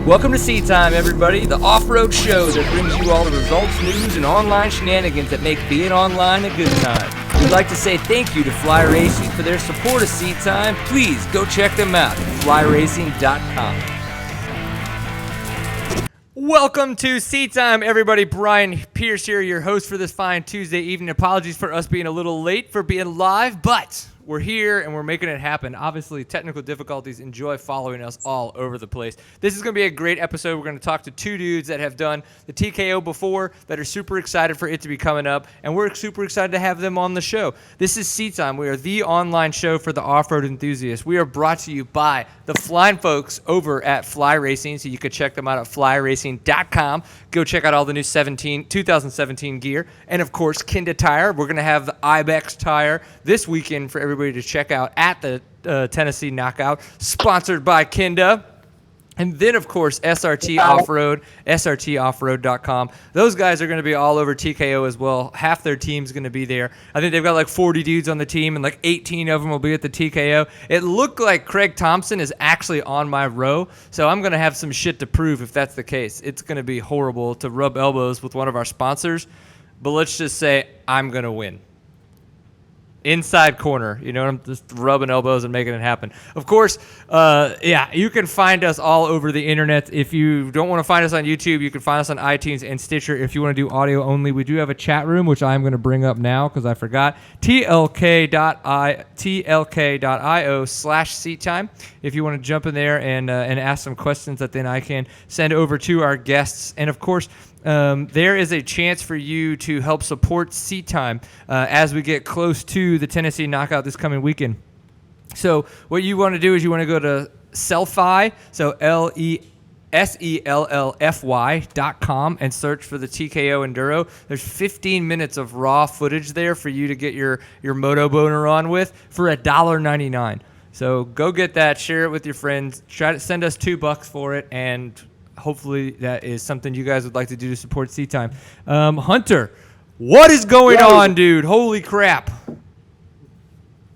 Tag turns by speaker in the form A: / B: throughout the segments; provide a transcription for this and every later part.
A: Welcome to Seat Time, everybody, the off-road show that brings you all the results, news, and online shenanigans that make being online a good time. We'd like to say thank you to Fly Racing for their support of Seat Time. Please go check them out at flyracing.com. Welcome to Seat Time, everybody. Brian Pierce here, your host for this fine Tuesday evening. Apologies for us being a little late for being live, but we're here and we're making it happen. Obviously, technical difficulties. Enjoy following us all over the place. This is going to be a great episode. We're going to talk to two dudes that have done the TKO before that are super excited for it to be coming up, and we're super excited to have them on the show. This is Seat Time. We are the online show for the off-road enthusiasts. We are brought to you by the flying folks over at Fly Racing, so you can check them out at flyracing.com. Go check out all the new 2017 gear. And, of course, Kinda Tire. We're going to have the Ibex tire this weekend for everybody to check out at the Tennessee Knockout, sponsored by Kinda. And then, of course, SRT Off-Road, srtoffroad.com. Those guys are going to be all over TKO as well. Half their team's going to be there. I think they've got like 40 dudes on the team, and like 18 of them will be at the TKO. It looked like Craig Thompson is actually on my row, so I'm going to have some shit to prove if that's the case. It's going to be horrible to rub elbows with one of our sponsors, but let's just say I'm going to win. Inside corner, you know, I'm just rubbing elbows and making it happen. Of course, you can find us all over the internet. If you don't want to find us on YouTube, you can find us on iTunes and Stitcher. If you want to do audio only, we do have a chat room, which I'm going to bring up now because I forgot. tlk.io/seattime. If you want to jump in there and ask some questions that then I can send over to our guests. And of course, there is a chance for you to help support Seat Time as we get close to the Tennessee Knockout this coming weekend. So what you want to do is you want to go to Sellfy, so LESELLFY.com, and search for the TKO Enduro. There's 15 minutes of raw footage there for you to get your moto boner on with for $1.99. So go get that, share it with your friends, try to send us $2 for it, and hopefully that is something you guys would like to do to support Seat Time. Hunter, what is going on, dude? Holy crap.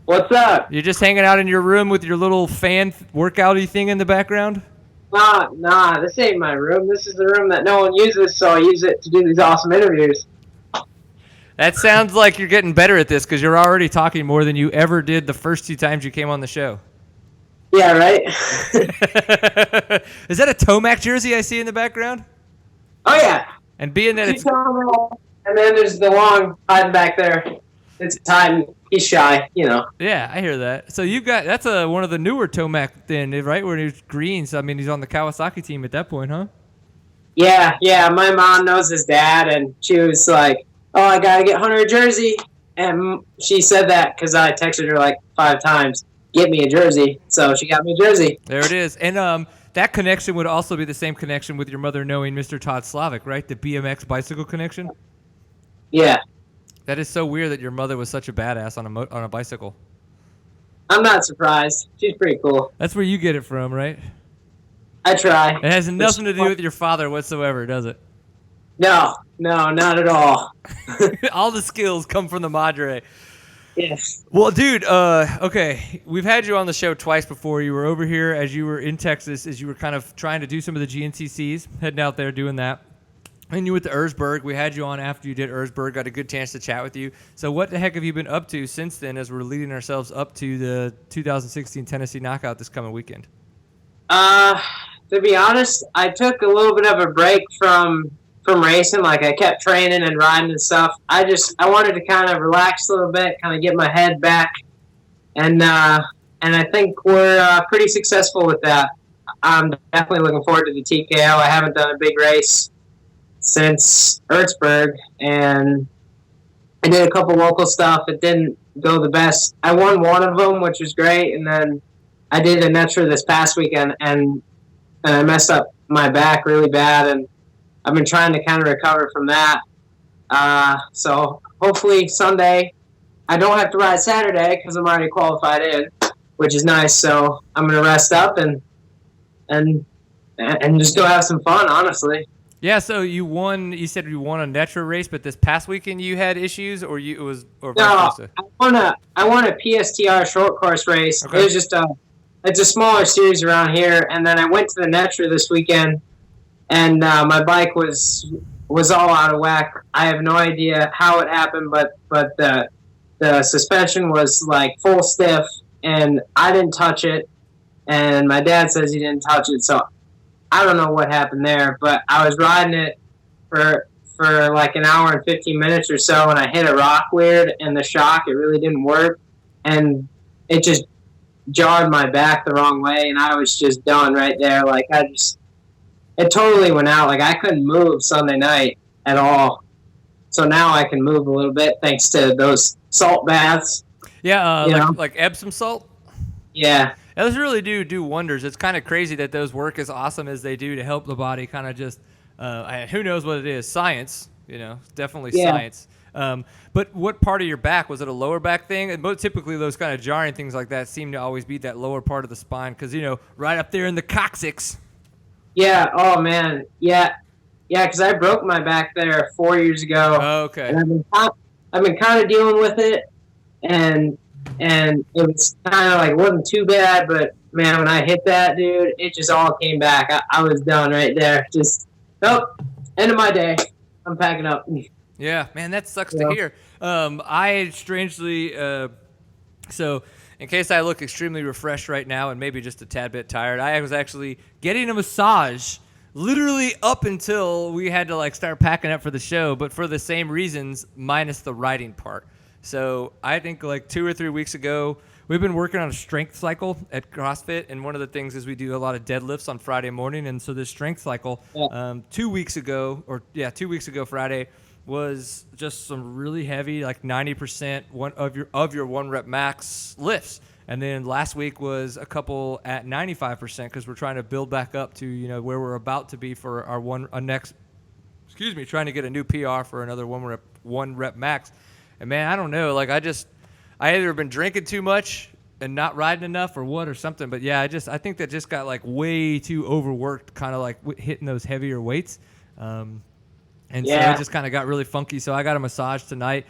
B: What's up?
A: You're just hanging out in your room with your little fan workout-y thing in the background?
B: Nah, this ain't my room. This is the room that no one uses, so I use it to do these awesome interviews.
A: That sounds like you're getting better at this because you're already talking more than you ever did the first 2 times you came on the show.
B: Yeah, right?
A: Is that a Tomac jersey I see in the background?
B: Oh, yeah.
A: And being that it's...
B: And then there's the long hiding back there. It's time. He's shy, you know.
A: Yeah, I hear that. So you got... That's one of the newer Tomac then, right? Where he's green. So, I mean, he's on the Kawasaki team at that point, huh?
B: Yeah. My mom knows his dad, and she was like, oh, I got to get Hunter a jersey. And she said that because I texted her like 5 times. Get me a jersey. So she got me a jersey.
A: There it is. And that connection would also be the same connection with your mother knowing Mr. Todd Slavic, right? The BMX bicycle connection?
B: Yeah.
A: That is so weird that your mother was such a badass on a bicycle.
B: I'm not surprised. She's pretty cool.
A: That's where you get it from, right?
B: I try.
A: It has nothing to do with your father whatsoever, does it?
B: No, not at all.
A: All the skills come from the Madre.
B: Yes.
A: Well, dude, okay, we've had you on the show twice before. You were over here as you were in Texas, as you were kind of trying to do some of the GNCCs, heading out there doing that. And you went to Erzberg. We had you on after you did Erzberg, got a good chance to chat with you. So what the heck have you been up to since then as we're leading ourselves up to the 2016 Tennessee Knockout this coming weekend?
B: To be honest, I took a little bit of a break from racing. Like, I kept training and riding and stuff. I wanted to kind of relax a little bit, kind of get my head back, and I think we're pretty successful with that. I'm definitely looking forward to the TKO. I haven't done a big race since Erzberg, and I did a couple local stuff. It didn't go the best. I won one of them, which was great, and then I did a Netra this past weekend, and I messed up my back really bad, and I've been trying to kind of recover from that. So hopefully Sunday, I don't have to ride Saturday because I'm already qualified in, which is nice. So I'm going to rest up and just go have some fun, honestly.
A: Yeah, so you won. You said you won a Netra race, but this past weekend you had issues, or vice versa?
B: I won a PSTR short course race. Okay. It was just a it's a smaller series around here. And then I went to the Netra this weekend, and my bike was all out of whack. I have no idea how it happened, but the suspension was like full stiff, and I didn't touch it, and my dad says he didn't touch it, so I don't know what happened there. But I was riding it for like an hour and 15 minutes or so, and I hit a rock weird, and the shock, it really didn't work, and it just jarred my back the wrong way, and I was just done right there. Like, it totally went out. Like, I couldn't move Sunday night at all. So now I can move a little bit thanks to those salt baths.
A: Yeah, like Epsom salt.
B: Yeah.
A: Those really do wonders. It's kind of crazy that those work as awesome as they do to help the body kind of just, who knows what it is? Science, definitely science. But what part of your back? Was it a lower back thing? And typically those kind of jarring things like that seem to always be that lower part of the spine because, right up there in the coccyx.
B: Yeah. Oh, man. Yeah. Yeah, because I broke my back there 4 years ago.
A: Oh, okay.
B: And I've been kind of dealing with it, and it was kind of like wasn't too bad, but man, when I hit that, dude, it just all came back. I was done right there. Just end of my day. I'm packing up.
A: Yeah, man, that sucks to hear. I strangely, so in case I look extremely refreshed right now and maybe just a tad bit tired, I was actually getting a massage literally up until we had to start packing up for the show, but for the same reasons, minus the riding part. So I think 2 or 3 weeks ago, we've been working on a strength cycle at CrossFit, and one of the things is we do a lot of deadlifts on Friday morning, and so this strength cycle, 2 weeks ago Friday, was just some really heavy, 90% of your 1 rep max lifts. And then last week was a couple at 95% because we're trying to build back up to where we're about to be for our trying to get a new PR for another 1 rep max. And man, I don't know, I either been drinking too much and not riding enough or what or something. But yeah, I think that just got way too overworked, kind of hitting those heavier weights. So it just kind of got really funky. So I got a massage tonight,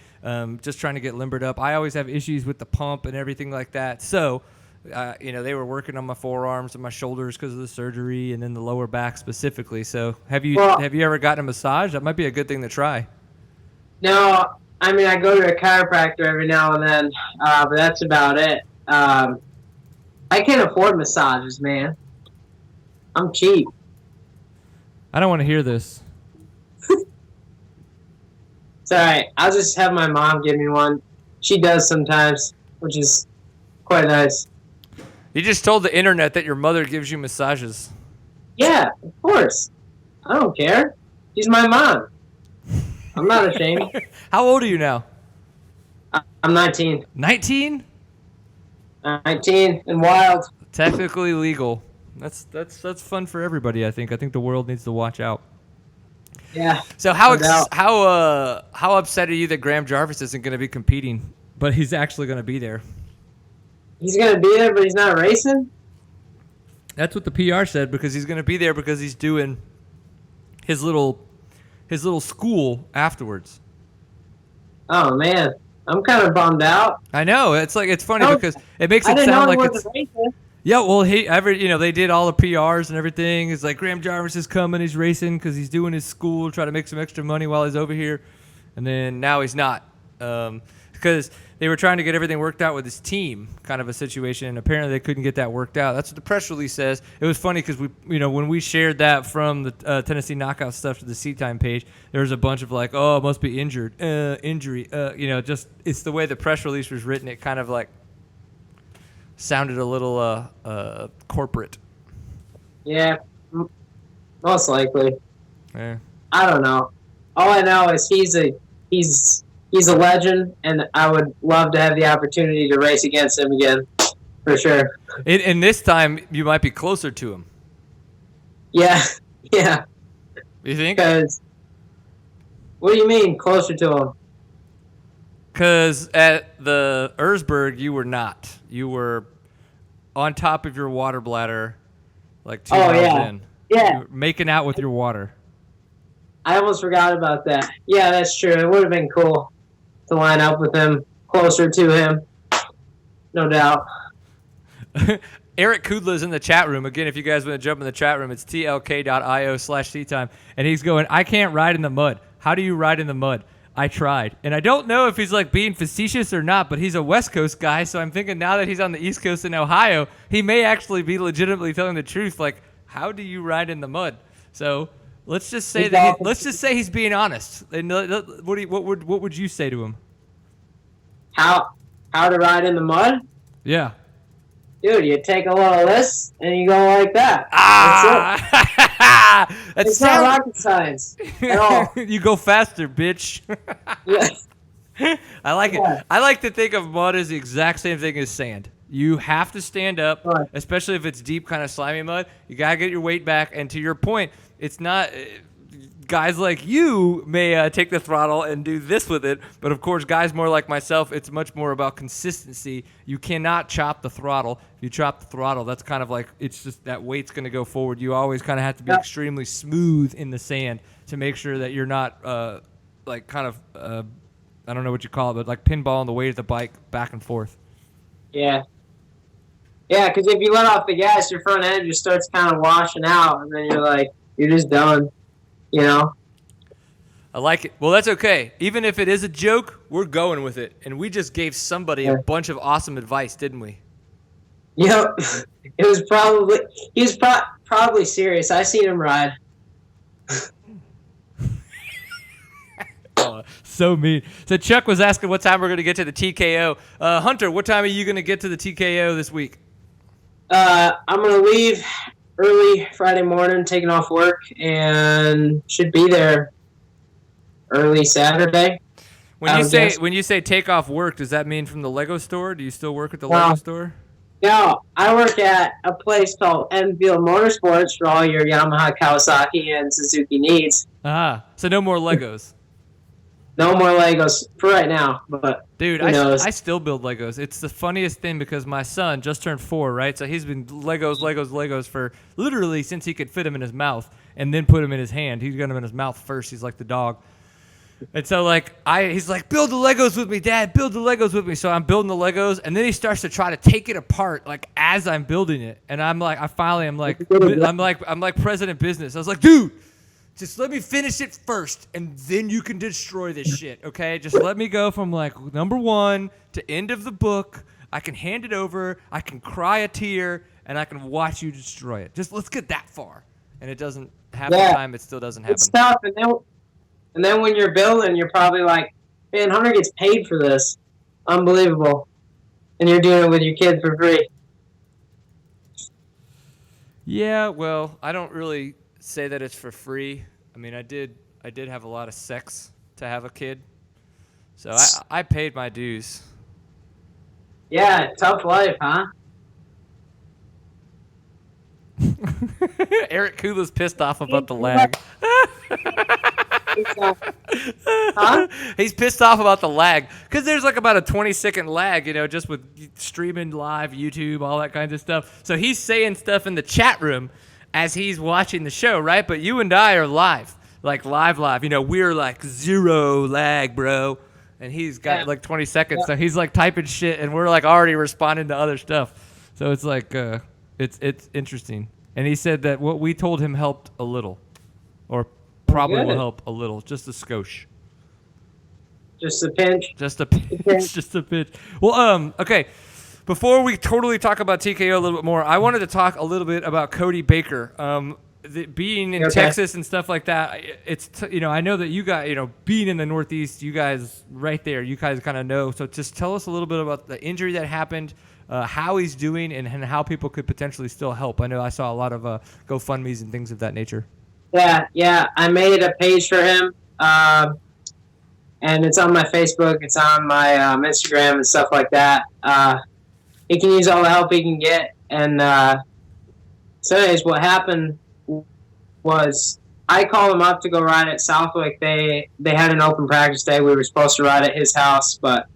A: just trying to get limbered up. I always have issues with the pump and everything like that. So, they were working on my forearms and my shoulders because of the surgery, and then the lower back specifically. So have you ever gotten a massage? That might be a good thing to try.
B: No, I mean, I go to a chiropractor every now and then, but that's about it. I can't afford massages, man. I'm cheap.
A: I don't want to hear this.
B: It's all right. I'll just have my mom give me one. She does sometimes, which is quite nice.
A: You just told the internet that your mother gives you massages.
B: Yeah, of course. I don't care. She's my mom. I'm not ashamed.
A: How old are you now?
B: I'm 19.
A: 19?
B: 19 and wild.
A: Technically legal. That's fun for everybody, I think. I think the world needs to watch out.
B: Yeah.
A: So how upset are you that Graham Jarvis isn't going to be competing, but he's actually going to be there?
B: He's going to be there, but he's not racing?
A: That's what the PR said, because he's going to be there because he's doing his little school afterwards.
B: Oh man, I'm kind of bummed out.
A: I know. It's funny because it makes it sound like it's
B: racing.
A: Yeah, well, they did all the PRs and everything. It's like Graham Jarvis is coming, he's racing because he's doing his school, try to make some extra money while he's over here, and then now he's not because they were trying to get everything worked out with his team, kind of a situation, and apparently they couldn't get that worked out. That's what the press release says. It was funny because when we shared that from the Tennessee Knockout stuff to the Seat Time page, there was a bunch of it must be injury, just it's the way the press release was written. It kind of sounded a little corporate.
B: Yeah, most likely.
A: Yeah.
B: I don't know. All I know is he's a legend, and I would love to have the opportunity to race against him again, for sure.
A: And this time you might be closer to him.
B: Yeah.
A: You think?
B: Because what do you mean closer to him?
A: Because at the Erzberg, you were not. You were on top of your water bladder, 2 miles in.
B: Yeah.
A: You were making out with your water.
B: I almost forgot about that. Yeah, that's true. It would have been cool to line up with him, closer to him. No doubt.
A: Eric Kudla's in the chat room. Again, if you guys want to jump in the chat room, it's tlk.io/seatime. And he's going, I can't ride in the mud. How do you ride in the mud? I tried. And I don't know if he's like being facetious or not, but he's a West Coast guy. So I'm thinking now that he's on the East Coast in Ohio, he may actually be legitimately telling the truth. Like, how do you ride in the mud? So let's just say he's being honest. And what would you say to him?
B: How to ride in the mud?
A: Yeah.
B: Dude, you take a little of this and you go like that.
A: Ah!
B: It's not rocket science at all.
A: You go faster, bitch.
B: Yeah.
A: I like it. I like to think of mud as the exact same thing as sand. You have to stand up,
B: right,
A: especially if it's deep, kind of slimy mud. You got to get your weight back. And to your point, it's not guys like you may take the throttle and do this with it. But, of course, guys more like myself, it's much more about consistency. You cannot chop the throttle. If you chop the throttle, that's kind of like it's just that weight's going to go forward. You always kind of have to be extremely smooth in the sand to make sure that you're not like kind of I don't know what you call it, but like pinballing the weight of the bike back and forth.
B: Yeah. Yeah, because if you let off the gas, your front end just starts kind of washing out, and then you're just done, you know?
A: I like it. Well, that's okay. Even if it is a joke, we're going with it. And we just gave somebody a bunch of awesome advice, didn't we?
B: Yep. He was probably serious. I seen him ride.
A: Oh, so mean. So Chuck was asking what time we're going to get to the TKO. Hunter, what time are you going to get to the TKO this week?
B: I'm going to leave early Friday morning, taking off work, and should be there early Saturday.
A: When you say take off work, does that mean from the Lego store? Do you still work at the Lego store?
B: No, I work at a place called Enfield Motorsports for all your Yamaha, Kawasaki, and Suzuki needs.
A: So no more Legos.
B: No more Legos for right now, but
A: dude, I still build Legos. It's the funniest thing because my son just turned 4, right? So he's been Legos for literally since he could fit them in his mouth and then put them in his hand. He's got them in his mouth first. He's like the dog. And so he's like, build the Legos with me, Dad. Build the Legos with me. So I'm building the Legos, and then he starts to try to take it apart like as I'm building it. And I'm like, I'm like President Business. I was like, dude, just let me finish it first, and then you can destroy this shit, okay? Just let me go from, like, number 1 to end of the book. I can hand it over. I can cry a tear, and I can watch you destroy it. Just let's get that far. And it doesn't half the time. It still doesn't happen.
B: It's tough, and then when you're building, you're probably like, man, Hunter gets paid for this. Unbelievable. And you're doing it with your kid for free.
A: Yeah, well, I don't really say that it's for free. I mean, I did have a lot of sex to have a kid, so I paid my dues.
B: Yeah, tough life, huh?
A: Eric Kula's pissed off about the lag.
B: Huh?
A: He's pissed off about the lag because there's like about a 20-second lag, just with streaming live, YouTube, all that kinds of stuff. So he's saying stuff in the chat room as he's watching the show, right? But you and I are live. We're like 0 lag, bro. And he's got like 20 seconds. So he's like typing shit and we're like already responding to other stuff. So it's like, it's interesting. And he said that what we told him helped a little, or probably will help a little, just a skosh.
B: Just a pinch.
A: Just a pinch. Just a pinch. Well, okay. Before we totally talk about TKO a little bit more, I wanted to talk a little bit about Cody Baker. Being in Texas and stuff like that, it's I know that you guys, being in the Northeast, you guys right there, you guys kind of know. So just tell us a little bit about the injury that happened, how he's doing, and how people could potentially still help. I know I saw a lot of GoFundMes and things of that nature.
B: Yeah. I made a page for him, and it's on my Facebook. It's on my Instagram and stuff like that. He can use all the help he can get. And so anyways, what happened was I called him up to go ride at Southwick. They had an open practice day. We were supposed to ride at his house, but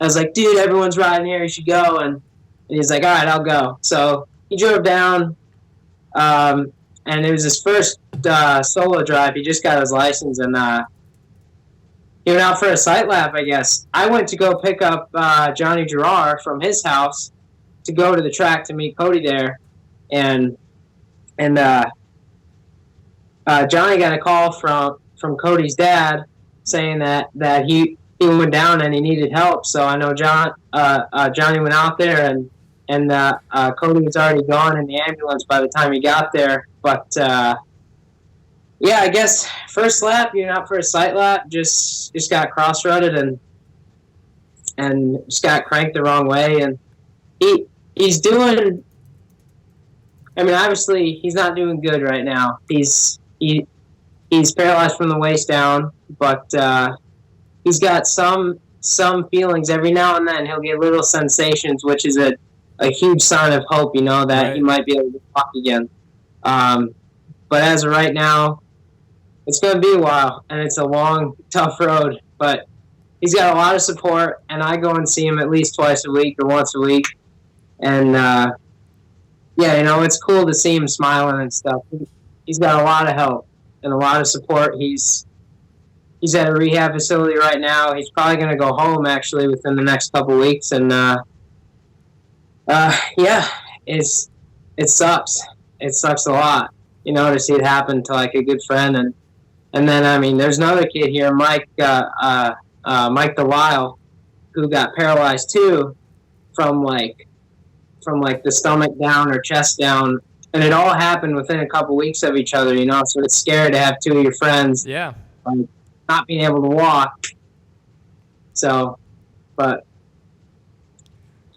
B: I was like, dude, everyone's riding here. You should go. And he's like, all right, I'll go. So he drove down, and it was his first solo drive. He just got his license, and he went out for a sight lap, I guess. I went to go pick up Johnny Gerard from his house to go to the track to meet Cody there, and Johnny got a call from Cody's dad saying that he went down and he needed help. So I know Johnny went out there, and Cody was already gone in the ambulance by the time he got there. But yeah, I guess first lap, you're out for a sight lap, just got cross-rutted and just got cranked the wrong way, and he's doing. I mean, obviously, he's not doing good right now. He's paralyzed from the waist down, but he's got some feelings every now and then. He'll get little sensations, which is a huge sign of hope, that
A: right.
B: he might be able to walk again. But as of right now, it's going to be a while, and it's a long, tough road. But he's got a lot of support, and I go and see him at least twice a week or once a week. And, yeah, it's cool to see him smiling and stuff. He's got a lot of help and a lot of support. He's at a rehab facility right now. He's probably going to go home, actually, within the next couple of weeks. And, yeah, it sucks. It sucks a lot, to see it happen to, like, a good friend. And then, I mean, there's another kid here, Mike Delisle, who got paralyzed, too, from the stomach down or chest down. And it all happened within a couple weeks of each other, so it's scary to have two of your friends not being able to walk. So, but,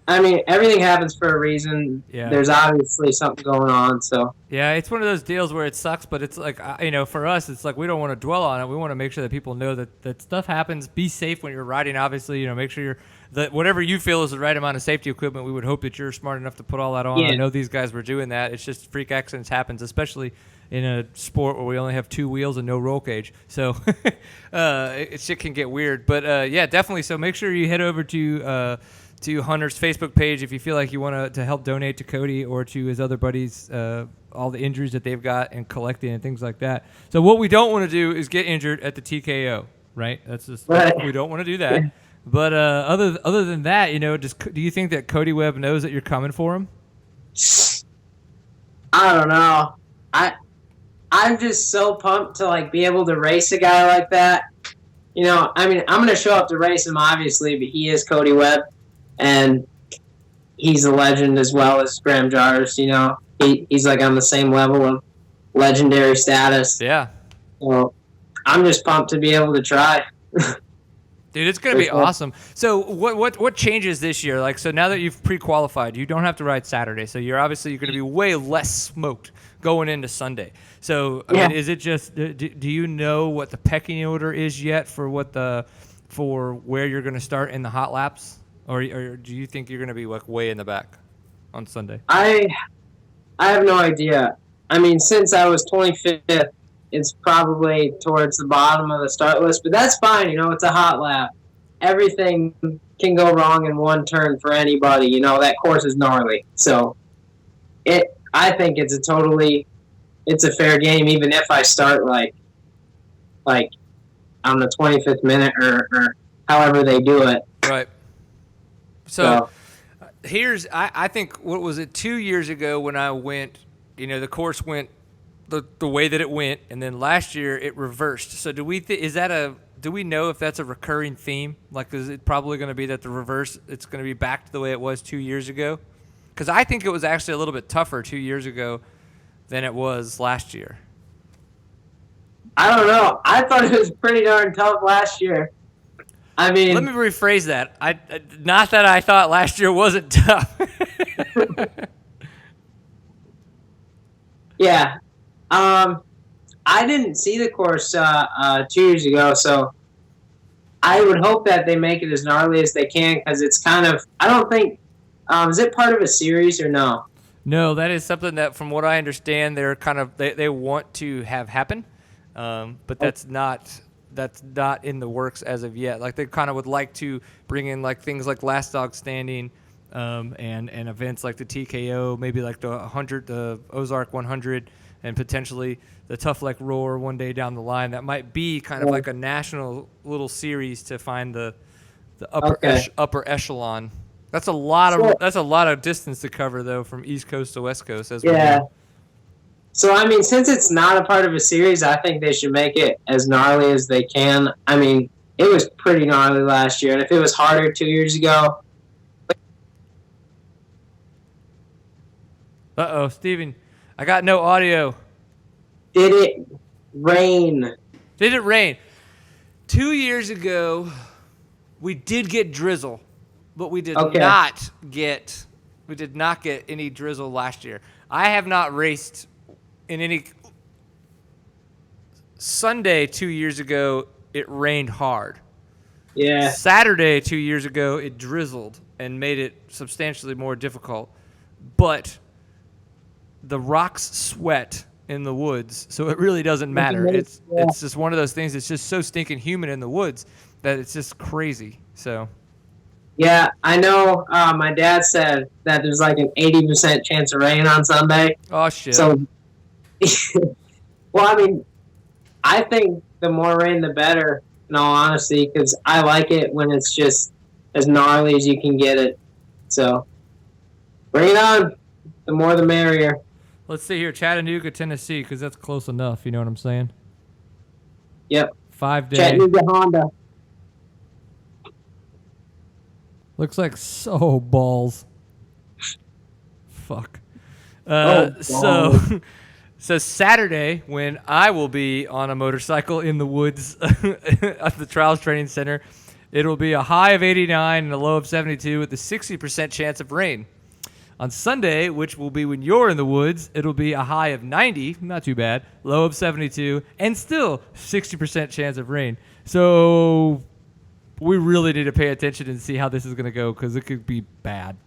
B: I mean, everything happens for a reason.
A: Yeah.
B: There's obviously something going on, so.
A: Yeah, it's one of those deals where it sucks, but it's like, for us, it's like we don't want to dwell on it. We want to make sure that people know that stuff happens. Be safe when you're riding, obviously. Make sure that whatever you feel is the right amount of safety equipment, we would hope that you're smart enough to put all that on.
B: Yeah.
A: I know these guys were doing that. It's just freak accidents happens, especially in a sport where we only have two wheels and no roll cage. So shit can get weird. But, yeah, definitely. So make sure you head over to Hunter's Facebook page if you feel like you want to help donate to Cody or to his other buddies, all the injuries that they've got and collecting and things like that. So what we don't want to do is get injured at the TKO, right? That's just we don't want to do that. But other than that, do you think that Cody Webb knows that you're coming for him?
B: I don't know. I'm just so pumped to be able to race a guy like that. I mean, I'm gonna show up to race him, obviously, but he is Cody Webb, and he's a legend as well as Graham Jars. He's on the same level of legendary status.
A: Yeah.
B: So I'm just pumped to be able to try.
A: Dude, it's going to be awesome. So what changes this year? So now that you've pre-qualified, you don't have to ride Saturday. So you're going to be way less smoked going into Sunday. So I mean, is it just do you know what the pecking order is yet for where you're going to start in the hot laps, or do you think you're going to be way in the back on Sunday?
B: I have no idea. I mean, since I was 25th, it's probably towards the bottom of the start list, but that's fine. It's a hot lap. Everything can go wrong in one turn for anybody. That course is gnarly. So I think it's a fair game, even if I start like on the 25th minute or however they do it.
A: Right. So I think, what was it, 2 years ago when I went, the course went the way that it went, and then last year it reversed. So do we know if that's a recurring theme? Is it probably going to be that the reverse, it's going to be back to the way it was 2 years ago? Because I think it was actually a little bit tougher 2 years ago than it was last year.
B: I don't know. I thought it was pretty darn tough last year. I mean,
A: let me rephrase that. Not that I thought last year wasn't tough.
B: Yeah. I didn't see the course 2 years ago, so I would hope that they make it as gnarly as they can, because it's kind of, I don't think, is it part of a series or no?
A: No, that is something that, from what I understand, they're kind of they want to have happen, but that's not in the works as of yet. They kind of would like to bring in things like Last Dog Standing, and events like the TKO, maybe the Ozark 100, and potentially the Tough Like Roar one day down the line. That might be kind of like a national little series to find the upper echelon That's a lot of distance to cover though, from East Coast to West Coast. As
B: Yeah. So, I mean, since it's not a part of a series, I think they should make it as gnarly as they can. I mean, it was pretty gnarly last year, and if it was harder 2 years ago.
A: Uh-oh, Steven, I got no audio.
B: Did it rain?
A: Did it rain? 2 years ago, we did get drizzle, but we did not get any drizzle last year. I have not raced in any Sunday 2 years ago. It rained hard.
B: Yeah.
A: Saturday 2 years ago, it drizzled and made it substantially more difficult. But the rocks sweat in the woods, so it really doesn't matter. It's just one of those things. It's just so stinking humid in the woods that it's just crazy. So.
B: Yeah, I know. My dad said that there's like an 80% chance of rain on Sunday.
A: Oh shit.
B: So, well, I mean, I think the more rain, the better. In all honesty, because I like it when it's just as gnarly as you can get it. So, bring it on. The more, the merrier.
A: Let's see here, Chattanooga, Tennessee, because that's close enough. You know what I'm saying?
B: Yep.
A: 5 day.
B: Chattanooga, Honda.
A: Looks like so balls. Fuck. So Saturday, when I will be on a motorcycle in the woods at the Trials Training Center, it'll be a high of 89 and a low of 72 with a 60% chance of rain. On Sunday, which will be when you're in the woods, it'll be a high of 90, not too bad, low of 72, and still 60% chance of rain. So we really need to pay attention and see how this is going to go, because it could be bad.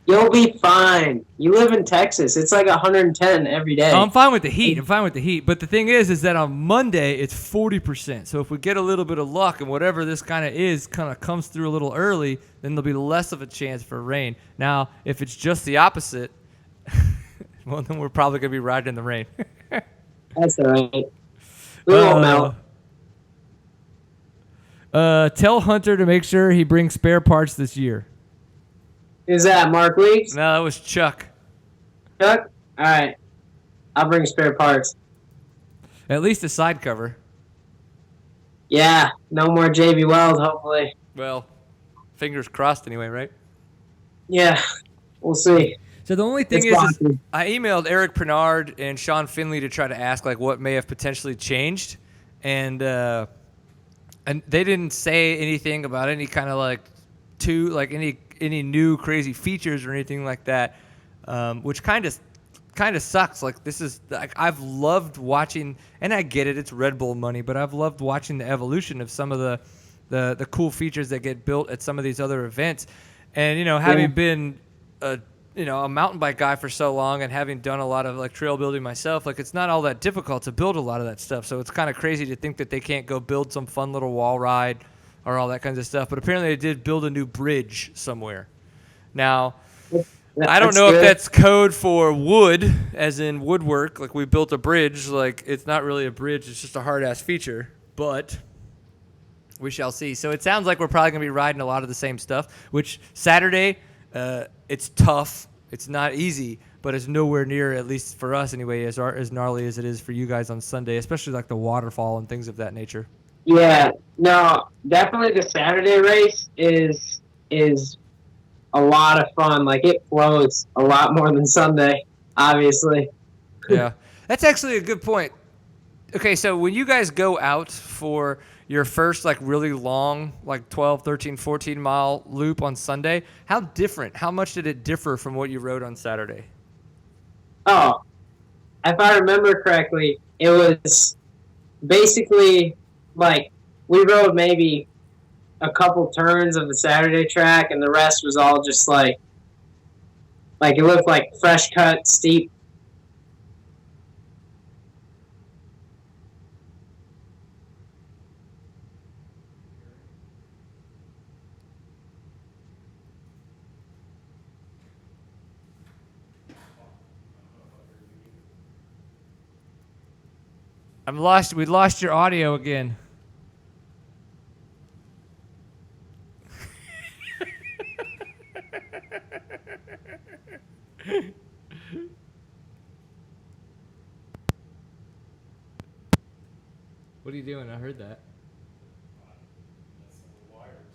B: You'll be fine. You live in Texas. It's like 110 every day.
A: I'm fine with the heat. But the thing is that on Monday, it's 40%. So if we get a little bit of luck and whatever this kind of comes through a little early, then there'll be less of a chance for rain. Now, if it's just the opposite, well, then we're probably going to be riding in the rain.
B: That's all right. We won't melt.
A: Tell Hunter to make sure he brings spare parts this year.
B: Who's that, Mark Weeks?
A: No, that was Chuck.
B: Chuck? All right. I'll bring spare parts.
A: At least a side cover.
B: Yeah, no more JB Weld, hopefully.
A: Well, fingers crossed anyway, right?
B: Yeah, we'll see.
A: So the only thing is I emailed Eric Pernard and Sean Finley to try to ask like what may have potentially changed, and they didn't say anything about any kind of any new crazy features or anything like that, which kind of sucks. Like this is I've loved watching, and I get it, it's Red Bull money, but I've loved watching the evolution of some of the cool features that get built at some of these other events. And having been a mountain bike guy for so long and having done a lot of like trail building myself, like it's not all that difficult to build a lot of that stuff. So it's kind of crazy to think that they can't go build some fun little wall ride or all that kinds of stuff. But apparently they did build a new bridge somewhere. Now, I don't know if that's code for wood, as in woodwork. Like we built a bridge. Like it's not really a bridge. It's just a hard-ass feature. But we shall see. So it sounds like we're probably going to be riding a lot of the same stuff, which Saturday, it's tough. It's not easy, but it's nowhere near, at least for us anyway, as gnarly as it is for you guys on Sunday, especially like the waterfall and things of that nature.
B: Yeah, no, definitely the Saturday race is a lot of fun. Like it flows a lot more than Sunday, obviously.
A: Yeah, that's actually a good point. Okay, so when you guys go out for your first like really long, like 12, 13, 14 mile loop on Sunday, how much did it differ from what you rode on Saturday?
B: Oh, if I remember correctly, it was basically like we rode maybe a couple turns of the Saturday track, and the rest was all just like it looked like fresh cut, steep.
A: We lost your audio again. What are you doing? I heard that.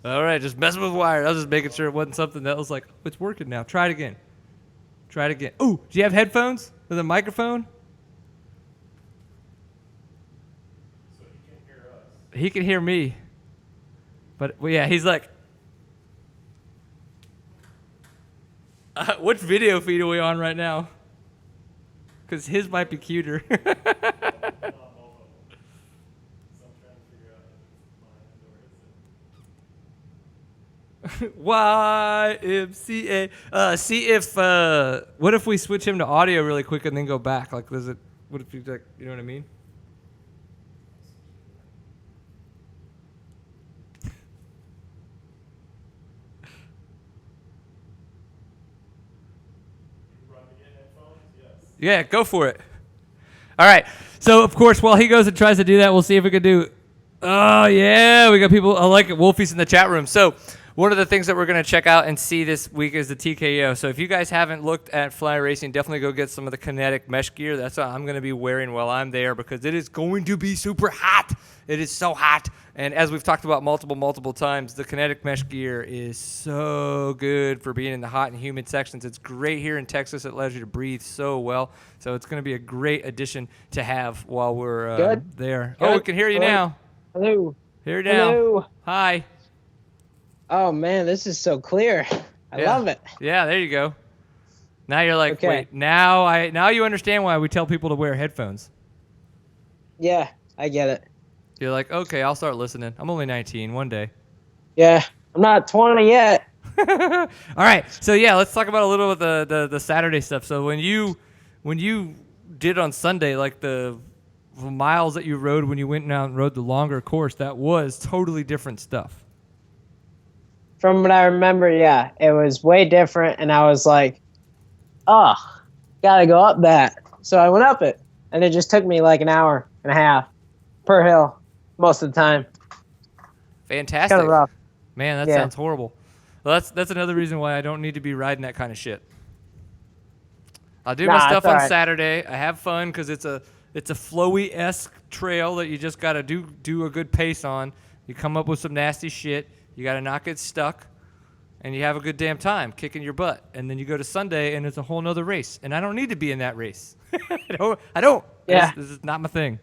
A: All right, just messing with wires. I was just making sure it wasn't something that was like, oh, it's working now. Try it again. Try it again. Oh, do you have headphones with a microphone? So he can hear us. He can hear me. But, well, yeah, he's like, which video feed are we on right now? Because his might be cuter. YMCA. See if what if we switch him to audio really quick and then go back? Like, does it? What if you like? You know what I mean? Yeah, go for it. All right. So of course, while he goes and tries to do that, we'll see if we can do. Oh yeah, we got people. I like it. Wolfie's in the chat room. So. One of the things that we're going to check out and see this week is the TKO. So if you guys haven't looked at fly racing, definitely go get some of the kinetic mesh gear. That's what I'm going to be wearing while I'm there because it is going to be super hot. It is so hot. And as we've talked about multiple times, the kinetic mesh gear is so good for being in the hot and humid sections. It's great here in Texas. It allows you to breathe so well. So it's going to be a great addition to have while we're there. Good. Oh, we can hear you now.
C: Hello.
A: Here you now.
C: Hello.
A: Hi.
C: Oh man, this is so clear. I love it.
A: Yeah, there you go. Now you're like,
C: okay.
A: Wait, now you understand why we tell people to wear headphones.
C: Yeah, I get it.
A: You're like, okay, I'll start listening. I'm only 19, one day.
C: Yeah, I'm not 20 yet.
A: All right, so yeah, let's talk about a little of the Saturday stuff. So when you did on Sunday, like the miles that you rode when you went out and rode the longer course, that was totally different stuff.
C: From what I remember, yeah, it was way different, and I was like, oh, gotta go up that. So I went up it, and it just took me like an hour and a half per hill most of the time.
A: Fantastic.
C: Kind of rough.
A: Man, that sounds horrible. Well, that's another reason why I don't need to be riding that kind of shit. I'll do my stuff on Saturday. I have fun because it's a flowy-esque trail that you just got to do a good pace on. You come up with some nasty shit. You got to not get stuck, and you have a good damn time kicking your butt. And then you go to Sunday, and it's a whole nother race. And I don't need to be in that race. I don't.
C: Yeah.
A: This is not my thing.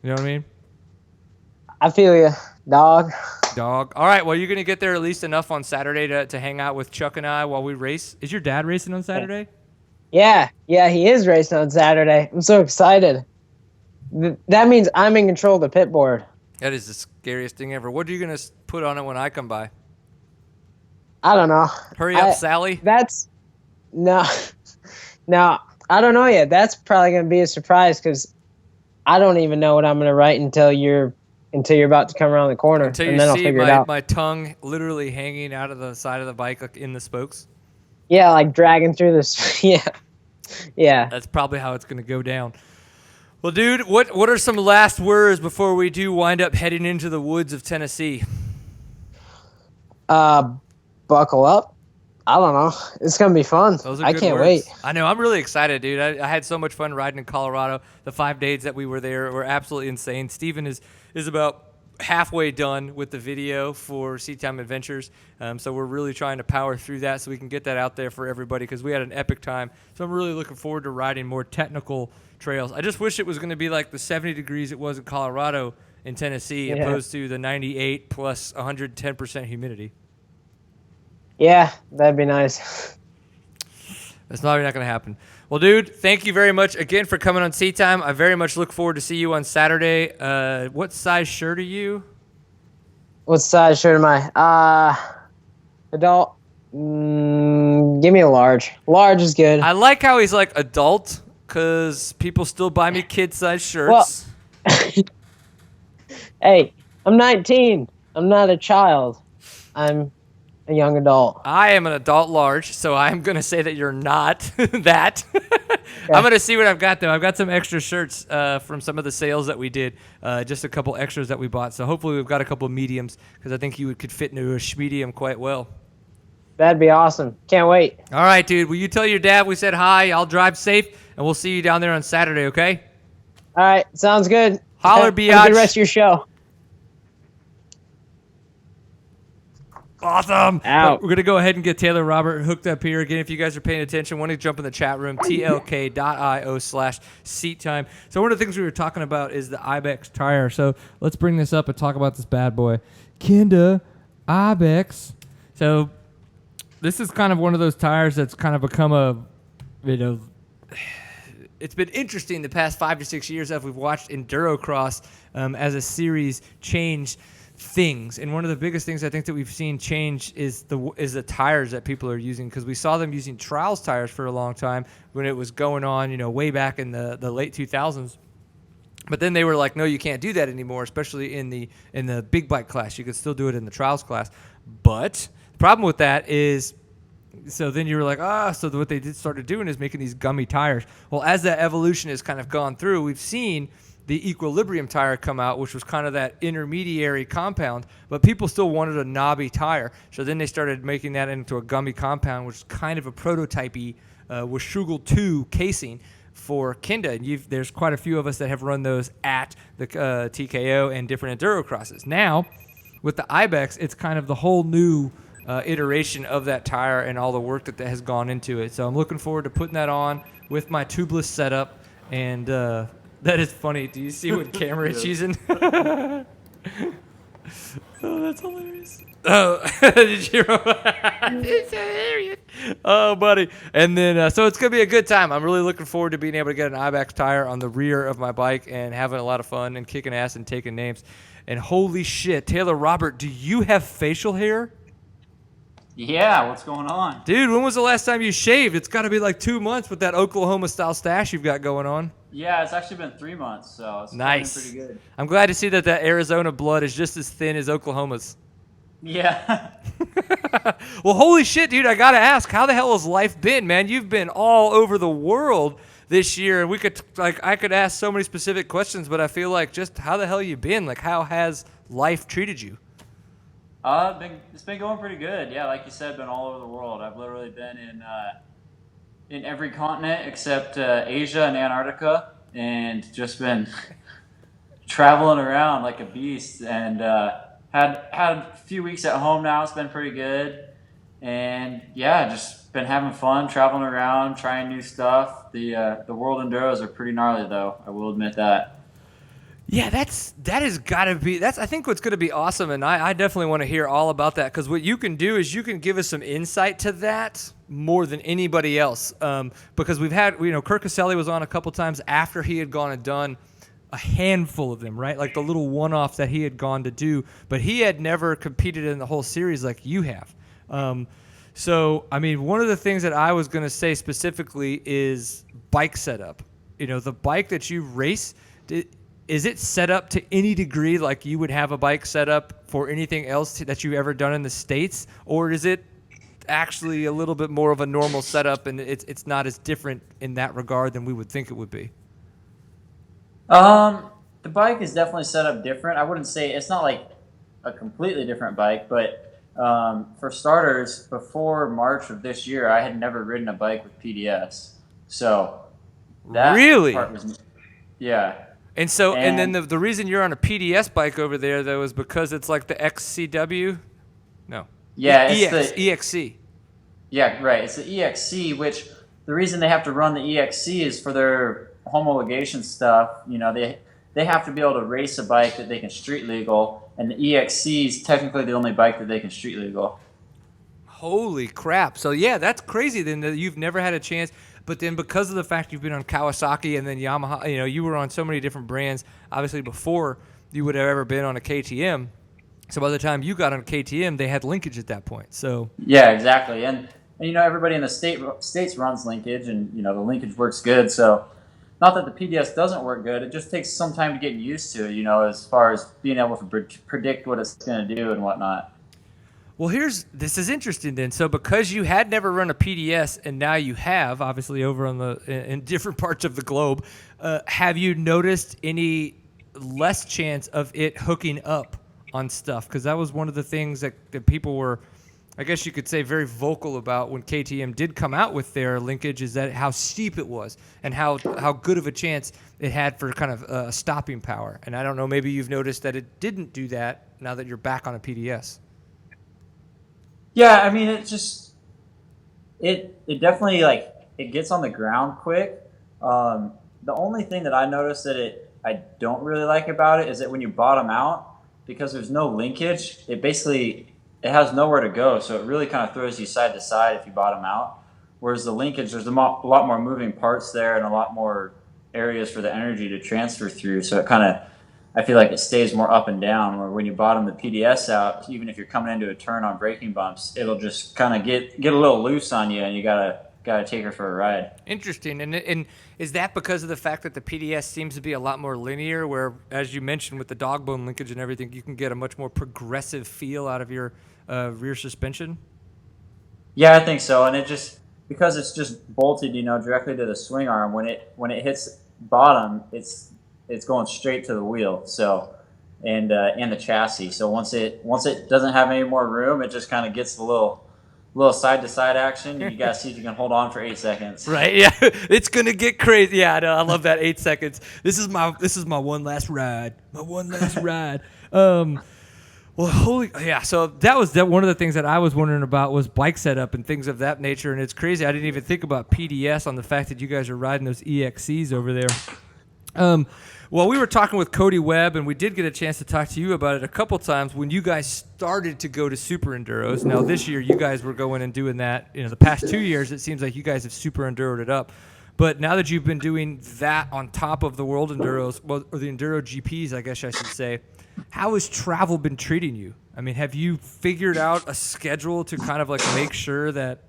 A: You know what I mean?
C: I feel you, dog.
A: All right, well, you're going to get there at least enough on Saturday to hang out with Chuck and I while we race. Is your dad racing on Saturday?
C: Yeah, he is racing on Saturday. I'm so excited. That means I'm in control of the pit board.
A: That is the scariest thing ever. What are you going to put on it when I come by?
C: I don't know.
A: Hurry up, Sally.
C: No, I don't know yet. That's probably going to be a surprise because I don't even know what I'm going to write until you're about to come around the corner.
A: Until you see my tongue literally hanging out of the side of the bike like in the spokes?
C: Yeah, like dragging through this. Yeah. That's
A: probably how it's going to go down. Well, dude, what are some last words before we do wind up heading into the woods of Tennessee?
C: Buckle up. I don't know. It's going to be fun. I can't wait.
A: I know. I'm really excited, dude. I had so much fun riding in Colorado. The 5 days that we were there were absolutely insane. Steven is about halfway done with the video for Seat Time Adventures. So we're really trying to power through that so we can get that out there for everybody because we had an epic time. So I'm really looking forward to riding more technical trails. I just wish it was going to be like the 70 degrees it was in Colorado in Tennessee opposed to the 98 plus 110% humidity.
C: Yeah, that'd be nice.
A: That's probably not going to happen. Well, dude, thank you very much again for coming on Seat Time. I very much look forward to see you on Saturday. What size shirt are you?
C: What size shirt am I? Adult. Give me a large. Large is good.
A: I like how he's like adult because people still buy me kid-size shirts.
C: Well, hey, I'm 19. I'm not a child. I'm a young adult.
A: I am an adult large, so I'm going to say that you're not that. Okay. I'm going to see what I've got, though. I've got some extra shirts from some of the sales that we did, just a couple extras that we bought. So hopefully we've got a couple mediums because I think you could fit into a schmedium quite well.
C: That'd be awesome. Can't wait.
A: All right, dude. Will you tell your dad we said hi? I'll drive safe, and we'll see you down there on Saturday, okay?
C: All right, sounds good.
A: Holler,
C: Have a
A: biatch.
C: good rest of your show.
A: Awesome.
C: Out.
A: But we're going to go ahead and get Taylor Robert hooked up here. Again, if you guys are paying attention, want to jump in the chat room, tlk.io/seat time. So one of the things we were talking about is the Ibex tire. So let's bring this up and talk about this bad boy. Kenda Ibex. So this is kind of one of those tires that's kind of become it's been interesting the past 5 to 6 years as we've watched Enduro Cross as a series change things. And one of the biggest things I think that we've seen change is the tires that people are using, because we saw them using trials tires for a long time when it was going on, way back in the late 2000s. But then they were like, no, you can't do that anymore, especially in the big bike class. You can still do it in the trials class. But the problem with that is, so then you were like, so what they started doing is making these gummy tires. Well, as that evolution has kind of gone through, we've seen the Equilibrium tire come out, which was kind of that intermediary compound, but people still wanted a knobby tire. So then they started making that into a gummy compound, which is kind of a prototype-y with Schugel 2 casing for Kenda. And there's quite a few of us that have run those at the TKO and different Enduro crosses. Now, with the Ibex, it's kind of the whole new iteration of that tire and all the work that has gone into it. So I'm looking forward to putting that on with my tubeless setup. And that is funny. Do you see what camera it's using? Oh, that's hilarious. Oh, did you? It's hilarious. Oh, buddy. And then, so it's going to be a good time. I'm really looking forward to being able to get an Ibex tire on the rear of my bike and having a lot of fun and kicking ass and taking names. And holy shit, Taylor Robert, do you have facial hair?
D: Yeah, what's going on?
A: Dude, when was the last time you shaved? It's got to be like 2 months with that Oklahoma-style stash you've got going on.
D: Yeah, it's actually been 3 months, so it's
A: Nice.
D: pretty good.
A: I'm glad to see that Arizona blood is just as thin as Oklahoma's.
D: Yeah.
A: Well, holy shit, dude, I got to ask, how the hell has life been, man? You've been all over the world this year, and I could ask so many specific questions, but I feel like just how the hell you been? Like, how has life treated you?
D: It's been going pretty good. Yeah, like you said, been all over the world. I've literally been in every continent except Asia and Antarctica, and just been traveling around like a beast. And had a few weeks at home now. It's been pretty good, and yeah, just been having fun traveling around, trying new stuff. The World Enduros are pretty gnarly, though. I will admit that.
A: Yeah, that has got to be, I think what's going to be awesome, and I definitely want to hear all about that, because what you can do is you can give us some insight to that more than anybody else, because we've had, Kirk Caselli was on a couple times after he had gone and done a handful of them, right? Like the little one-offs that he had gone to do, but he had never competed in the whole series like you have. So, I mean, one of the things that I was going to say specifically is bike setup. The bike that you race, is it set up to any degree like you would have a bike set up for anything else that you've ever done in the States? Or is it actually a little bit more of a normal setup and it's not as different in that regard than we would think it would be?
D: The bike is definitely set up different. I wouldn't say it's not like a completely different bike, but for starters, before March of this year, I had never ridden a bike with PDS. So that
A: really?
D: part was, yeah.
A: And so, and then the reason you're on a PDS bike over there, though, is because it's like the XCW? No.
D: Yeah,
A: it's the EXC.
D: Yeah, right. It's the EXC, which the reason they have to run the EXC is for their homologation stuff. They have to be able to race a bike that they can street legal, and the EXC is technically the only bike that they can street legal.
A: Holy crap. So, yeah, that's crazy then that you've never had a chance. But then because of the fact you've been on Kawasaki and then Yamaha, you were on so many different brands, obviously before you would have ever been on a KTM. So by the time you got on a KTM, they had linkage at that point. So
D: yeah, exactly. And everybody in the states runs linkage, and the linkage works good. So not that the PDS doesn't work good, it just takes some time to get used to it, as far as being able to predict what it's going to do and whatnot.
A: Well, this is interesting then. So because you had never run a PDS and now you have, obviously over in different parts of the globe, have you noticed any less chance of it hooking up on stuff? Because that was one of the things that people were I guess you could say, very vocal about when KTM did come out with their linkage, is that how steep it was and how good of a chance it had for kind of stopping power. And I don't know, maybe you've noticed that it didn't do that now that you're back on a PDS.
D: Yeah, I mean, it definitely, like, it gets on the ground quick. The only thing that I noticed that I don't really like about it is that when you bottom out, because there's no linkage, it has nowhere to go. So it really kind of throws you side to side if you bottom out. Whereas the linkage, there's a lot more moving parts there and a lot more areas for the energy to transfer through. So it kind of, I feel like it stays more up and down, where when you bottom the PDS out, even if you're coming into a turn on braking bumps, it'll just kind of get a little loose on you, and you gotta take her for a ride.
A: Interesting. And is that because of the fact that the PDS seems to be a lot more linear, where, as you mentioned, with the dog bone linkage and everything, you can get a much more progressive feel out of your rear suspension?
D: Yeah, I think so. And it just, because it's just bolted, directly to the swing arm, when it hits bottom, it's going straight to the wheel. So, and the chassis. So once it doesn't have any more room, it just kind of gets the little side to side action. You gotta see if you can hold on for 8 seconds.
A: Right? Yeah, it's gonna get crazy. Yeah, I know. I love that 8 seconds. This is my one last ride. My one last ride. Well, so that was one of the things that I was wondering about, was bike setup and things of that nature. And it's crazy. I didn't even think about PDS on the fact that you guys are riding those EXCs over there. Well, we were talking with Cody Webb, and we did get a chance to talk to you about it a couple times when you guys started to go to Super Enduros. Now, this year, you guys were going and doing that. The past 2 years, it seems like you guys have Super Enduroed it up. But now that you've been doing that on top of the World Enduros, or the Enduro GPs, I guess I should say, how has travel been treating you? I mean, have you figured out a schedule to kind of like make sure that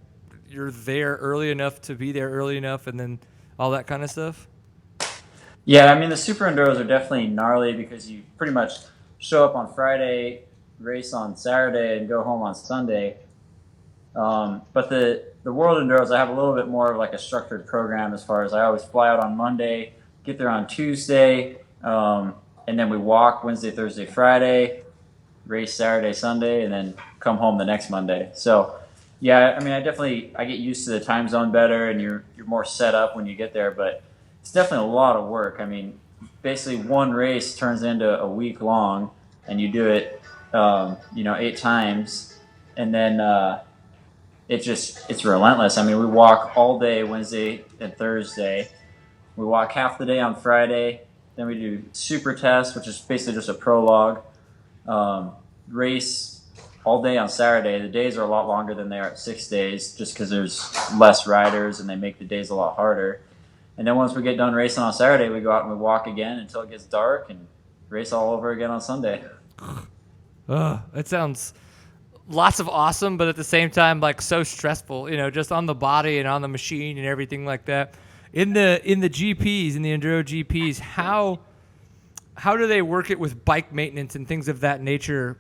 A: you're there early enough to be there early enough, and then all that kind of stuff?
D: Yeah, I mean, the Super Enduros are definitely gnarly because you pretty much show up on Friday, race on Saturday, and go home on Sunday. But the World Enduros, I have a little bit more of like a structured program, as far as I always fly out on Monday, get there on Tuesday, and then we walk Wednesday, Thursday, Friday, race Saturday, Sunday, and then come home the next Monday. So, yeah, I mean, I get used to the time zone better, and you're more set up when you get there, but it's definitely a lot of work. I mean, basically one race turns into a week long, and you do it, 8 times, and then it's relentless. I mean, we walk all day Wednesday and Thursday. We walk half the day on Friday. Then we do super test, which is basically just a prologue. Race all day on Saturday. The days are a lot longer than they are at 6 days, just because there's less riders and they make the days a lot harder. And then once we get done racing on Saturday, we go out and we walk again until it gets dark and race all over again on Sunday.
A: That sounds lots of awesome, but at the same time, like, so stressful, just on the body and on the machine and everything like that. In the GPs, in the Enduro GPs, how do they work it with bike maintenance and things of that nature?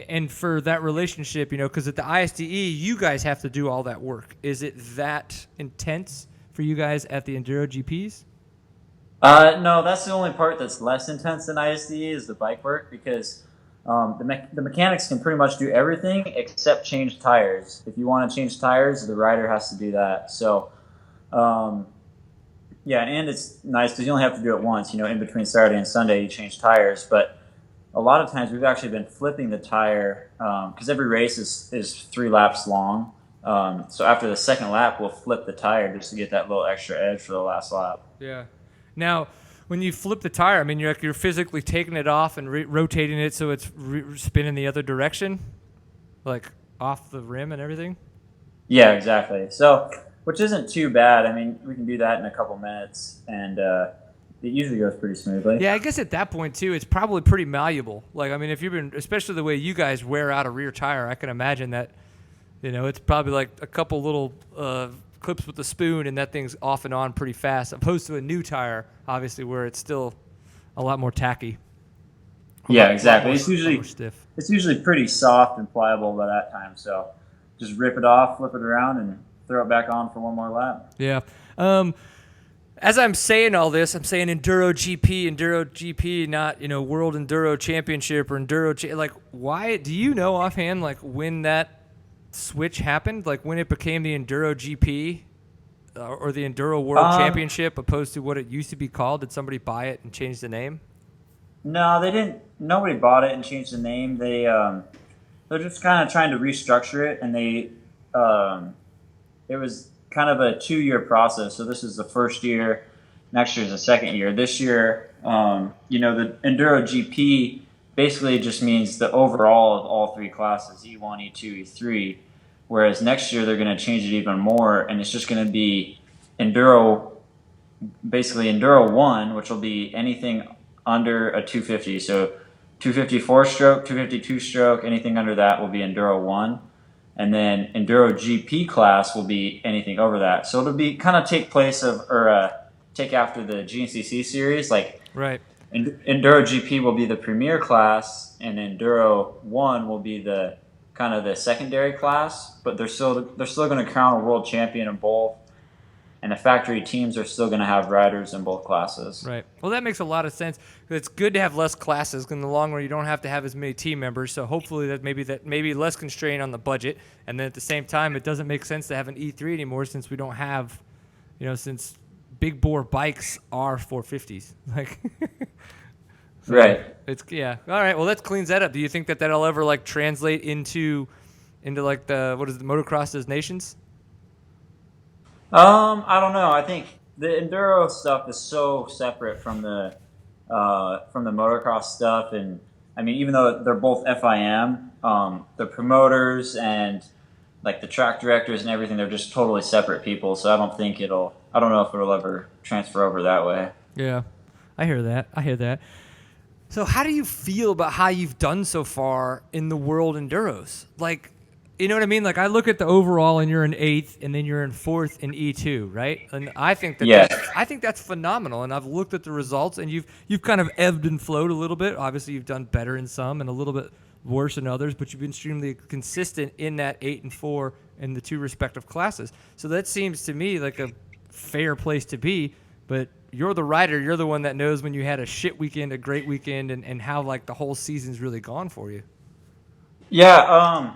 A: And for that relationship, because at the ISDE, you guys have to do all that work. Is it that intense for you guys at the Enduro GPs?
D: No, that's the only part that's less intense than ISDE is the bike work, because the mechanics can pretty much do everything except change tires. If you want to change tires, the rider has to do that. So, yeah, and it's nice because you only have to do it once. In between Saturday and Sunday, you change tires. But a lot of times we've actually been flipping the tire, because every race is 3 laps long. So after the second lap, we'll flip the tire just to get that little extra edge for the last lap.
A: Yeah. Now, when you flip the tire, I mean, you're physically taking it off and rotating it so it's spinning the other direction, like off the rim and everything?
D: Yeah, exactly. So, which isn't too bad. I mean, we can do that in a couple minutes, and it usually goes pretty smoothly.
A: Yeah, I guess at that point, too, it's probably pretty malleable. Like, I mean, if you've been, especially the way you guys wear out a rear tire, I can imagine that, it's probably like a couple little clips with the spoon, and that thing's off and on pretty fast, opposed to a new tire, obviously, where it's still a lot more tacky.
D: Yeah, exactly. It's usually
A: stiff.
D: It's usually pretty soft and pliable by that time. So just rip it off, flip it around, and throw it back on for one more lap.
A: Yeah. As I'm saying all this, I'm saying Enduro GP, not World Enduro Championship or Enduro. Like, why do you know offhand, like, when that switch happened? Like when it became the Enduro GP or the Enduro World Championship opposed to what it used to be called? Did somebody buy it and change the name?
D: No, they didn't. Nobody bought it and changed the name. They're just kind of trying to restructure it, and it was kind of a 2-year process. So this is the first year. Next year is the second year. This year, the Enduro GP basically just means the overall of all 3 classes, E1, E2, E3. Whereas next year they're going to change it even more, and it's just going to be Enduro 1, which will be anything under a 250. So 250 4-stroke, 252 stroke, anything under that will be Enduro 1. And then Enduro GP class will be anything over that. So it'll be kind of take after the GNCC series. Like
A: Right.
D: Enduro GP will be the premier class, and Enduro 1 will be the kind of the secondary class, but they're still going to crown a world champion in both. And the factory teams are still going to have riders in both classes.
A: Right. Well, that makes a lot of sense. It's good to have less classes. 'Cause in the long run, you don't have to have as many team members. So hopefully that maybe less constraint on the budget. And then at the same time, it doesn't make sense to have an E3 anymore since we don't have, since big bore bikes are 450s. Like, so
D: right.
A: It's All right. Well, that cleans that up. Do you think that that'll ever like translate into like the motocross as nations?
D: I don't know. I think the enduro stuff is so separate from the motocross stuff, and I mean, even though they're both FIM, the promoters and like the track directors and everything, they're just totally separate people. So I don't know if it'll ever transfer over that way.
A: Yeah, I hear that. So how do you feel about how you've done so far in the world enduros? Like, you know what I mean? Like I look at the overall, and you're in 8th, and then you're in 4th in E2, right? And I think that's phenomenal. And I've looked at the results, and you've kind of ebbed and flowed a little bit. Obviously, you've done better in some and a little bit worse in others, but you've been extremely consistent in that 8 and 4 in the 2 respective classes. So that seems to me like a fair place to be. But you're the rider. You're the one that knows when you had a shit weekend, a great weekend, and how like the whole season's really gone for you.
D: Yeah.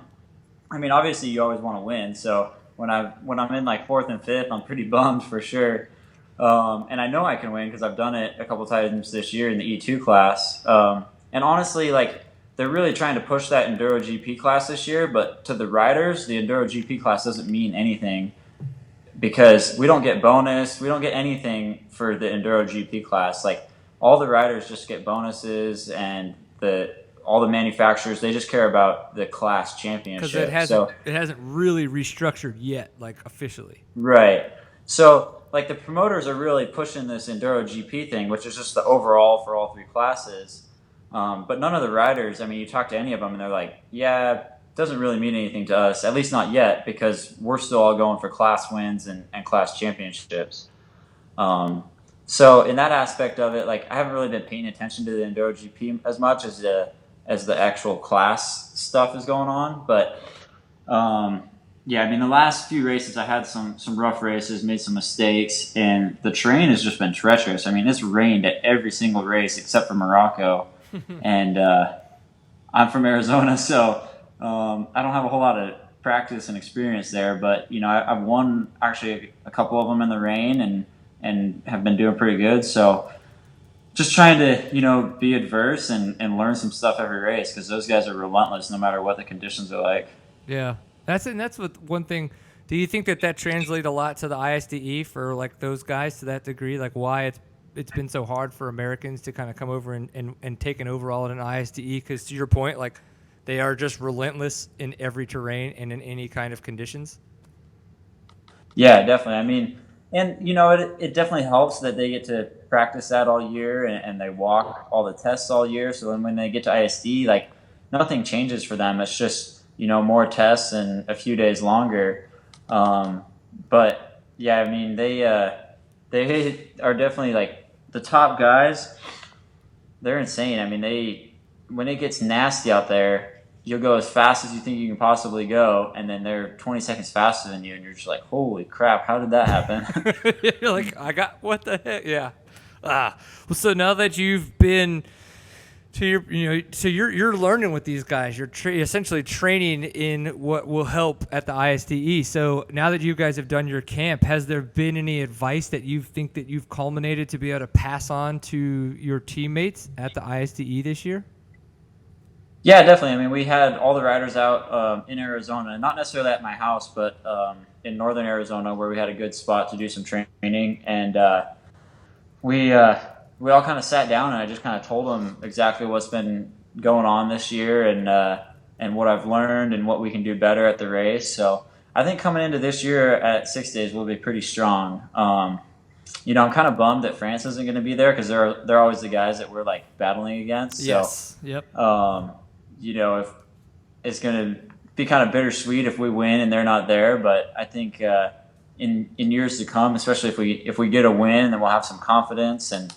D: I mean, obviously, you always want to win. So when I'm in like 4th and 5th, I'm pretty bummed for sure. And I know I can win because I've done it a couple times this year in the E2 class. And honestly, like they're really trying to push that Enduro GP class this year. But to the riders, the Enduro GP class doesn't mean anything because we don't get bonus. We don't get anything for the Enduro GP class. Like all the riders just get bonuses, and all the manufacturers, they just care about the class championship.
A: Because it hasn't really restructured yet, like officially.
D: Right. So like the promoters are really pushing this Enduro GP thing, which is just the overall for all 3 classes. But none of the riders, I mean, you talk to any of them and they're like, yeah, it doesn't really mean anything to us, at least not yet, because we're still all going for class wins and class championships. So in that aspect of it, like I haven't really been paying attention to the Enduro GP as much as the actual class stuff is going on. But yeah, I mean, the last few races I had some rough races, made some mistakes, and the terrain has just been treacherous. I mean, it's rained at every single race except for Morocco. And I'm from Arizona, so I don't have a whole lot of practice and experience there. But, I've won actually a couple of them in the rain and have been doing pretty good. So just trying to, be adverse and learn some stuff every race, because those guys are relentless no matter what the conditions are like.
A: Yeah, that's what one thing. Do you think that translates a lot to the ISDE for like those guys to that degree? Like why it's been so hard for Americans to kind of come over and take an overall in an ISDE? Because to your point, like they are just relentless in every terrain and in any kind of conditions.
D: Yeah, definitely. I mean, and it definitely helps that they get to practice that all year and they walk all the tests all year. So then when they get to ISD, like nothing changes for them. It's just, more tests and a few days longer. But yeah, I mean, they are definitely like the top guys. They're insane. I mean, when it gets nasty out there, you'll go as fast as you think you can possibly go, and then they're 20 seconds faster than you, and you're just like, holy crap, how did that happen?
A: You're like, what the heck? Yeah. Well, so now that you've been So you're learning with these guys. You're essentially training in what will help at the ISTE. So now that you guys have done your camp, has there been any advice that you think that you've culminated to be able to pass on to your teammates at the ISTE this year?
D: Yeah, definitely. I mean, we had all the riders out in Arizona, not necessarily at my house, but in northern Arizona, where we had a good spot to do some training, and we all kind of sat down, and I just kind of told them exactly what's been going on this year, and what I've learned, and what we can do better at the race. So I think coming into this year at 6 days, we'll be pretty strong. I'm kind of bummed that France isn't going to be there because they're always the guys that we're like battling against.
A: Yes.
D: So,
A: yep.
D: If it's going to be kind of bittersweet if we win and they're not there, but I think in years to come, especially if we get a win, then we'll have some confidence and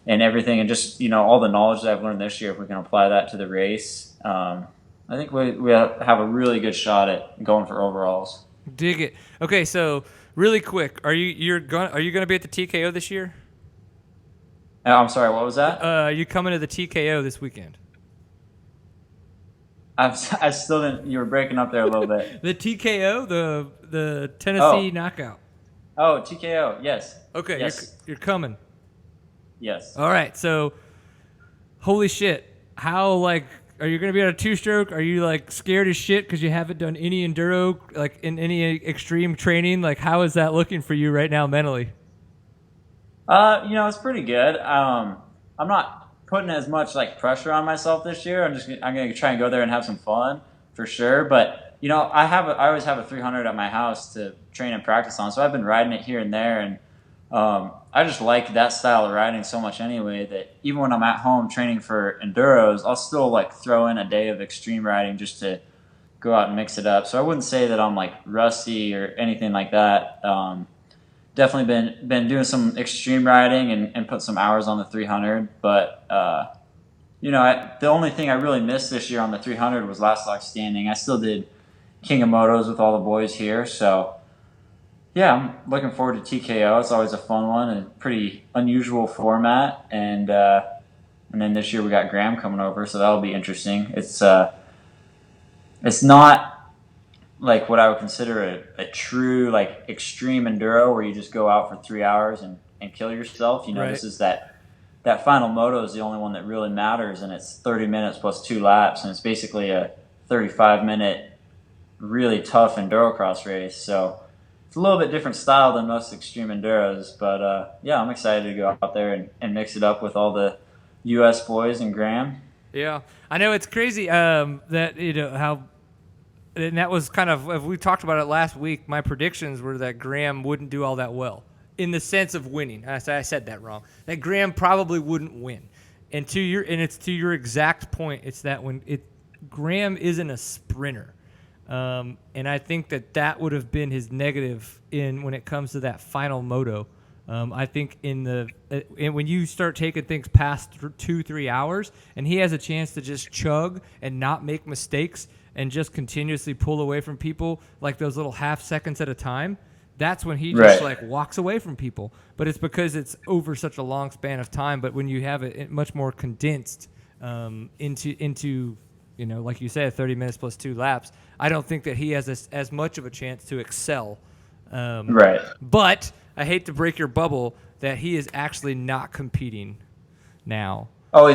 D: everything, and just all the knowledge that I've learned this year, if we can apply that to the race, I think we have a really good shot at going for overalls.
A: Dig it. Okay, so really quick, are you going to be at the TKO this year?
D: I'm sorry, what was that?
A: Are you coming to the TKO this weekend?
D: I still didn't. You were breaking up there a little bit.
A: The TKO, the Tennessee knockout.
D: Oh, TKO. Yes.
A: Okay,
D: yes.
A: You're coming.
D: Yes.
A: All right. So, holy shit! How are you going to be on a two-stroke? Are you scared as shit because you haven't done any enduro in any extreme training? How is that looking for you right now mentally?
D: It's pretty good. I'm not putting as much pressure on myself this year. I'm going to try and go there and have some fun for sure. But I always have a 300 at my house to train and practice on, so I've been riding it here and there, and I just like that style of riding so much anyway that even when I'm at home training for enduros, I'll still throw in a day of extreme riding just to go out and mix it up. So I wouldn't say that I'm rusty or anything like that. Definitely been doing some extreme riding and put some hours on the 300, but the only thing I really missed this year on the 300 was last lock standing. I still did King of Motos with all the boys here, so yeah, I'm looking forward to TKO. It's always a fun one and a pretty unusual format, and then this year we got Graham coming over, so that'll be interesting. It's not what I would consider a true extreme enduro where you just go out for 3 hours and kill yourself.
A: Right.
D: This is that final moto is the only one that really matters, and it's 30 minutes plus 2 laps, and it's basically a 35-minute really tough enduro cross race. So it's a little bit different style than most extreme enduros, but yeah, I'm excited to go out there and mix it up with all the U.S. boys and Graham.
A: Yeah, I know it's crazy that how. And that was kind of, we talked about it last week, my predictions were that Graham wouldn't do all that well in the sense of winning. I said that wrong. That Graham probably wouldn't win. And it's to your exact point, it's that Graham isn't a sprinter. And I think that would have been his negative when it comes to that final moto. I think when you start taking things past 2-3 hours and he has a chance to just chug and not make mistakes and just continuously pull away from people those little half seconds at a time, that's when he just walks away from people. But it's because it's over such a long span of time. But when you have it much more condensed into like you said, 30 minutes plus 2 laps, I don't think that he has as much of a chance to excel.
D: Right.
A: But I hate to break your bubble that he is actually not competing now.
D: Oh,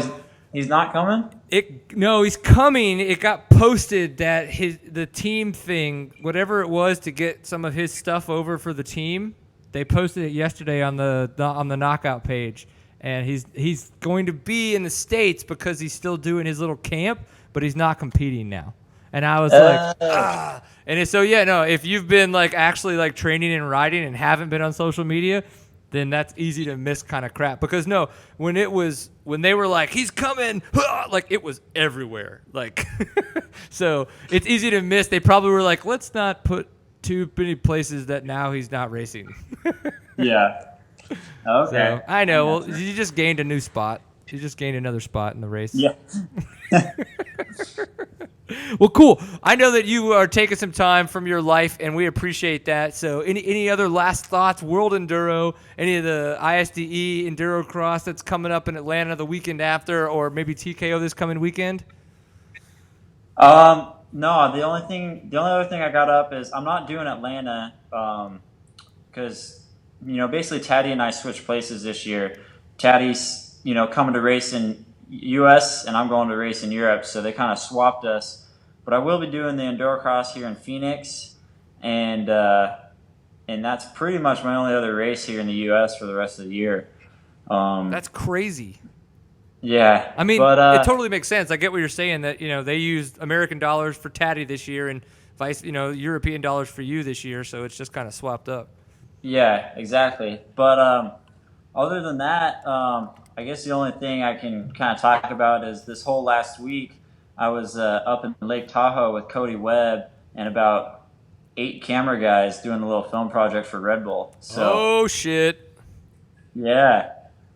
D: he's not coming?
A: No, he's coming. It got posted that the team thing, whatever it was to get some of his stuff over for the team, they posted it yesterday on the knockout page, and he's going to be in the States because he's still doing his little camp, but he's not competing now. And I was and so if you've been actually training and riding and haven't been on social media, then that's easy to miss kind of crap. Because when they were he's coming, it was everywhere. So it's easy to miss. They probably were let's not put too many places that now he's not racing.
D: Yeah. Okay.
A: So, I know. Well, you just gained a new spot. You just gained another spot in the race.
D: Yeah.
A: Well, cool. I know that you are taking some time from your life, and we appreciate that. So any other last thoughts, World Enduro, any of the ISDE Enduro Cross that's coming up in Atlanta the weekend after, or maybe TKO this coming weekend?
D: No, the only other thing I got up is I'm not doing Atlanta, because, basically Taddy and I switched places this year. Taddy's, coming to race in U.S. and I'm going to race in Europe, so they kind of swapped us. But I will be doing the Enduro Cross here in Phoenix, and that's pretty much my only other race here in the U.S. for the rest of the year.
A: That's crazy.
D: Yeah,
A: I mean,
D: but,
A: it totally makes sense. I get what you're saying, that they used American dollars for Taddy this year and European dollars for you this year, so it's just kind of swapped up.
D: Yeah, exactly. But other than that, I guess the only thing I can kind of talk about is this whole last week I was up in Lake Tahoe with Cody Webb and about 8 camera guys doing a little film project for Red Bull. So,
A: oh, shit.
D: Yeah.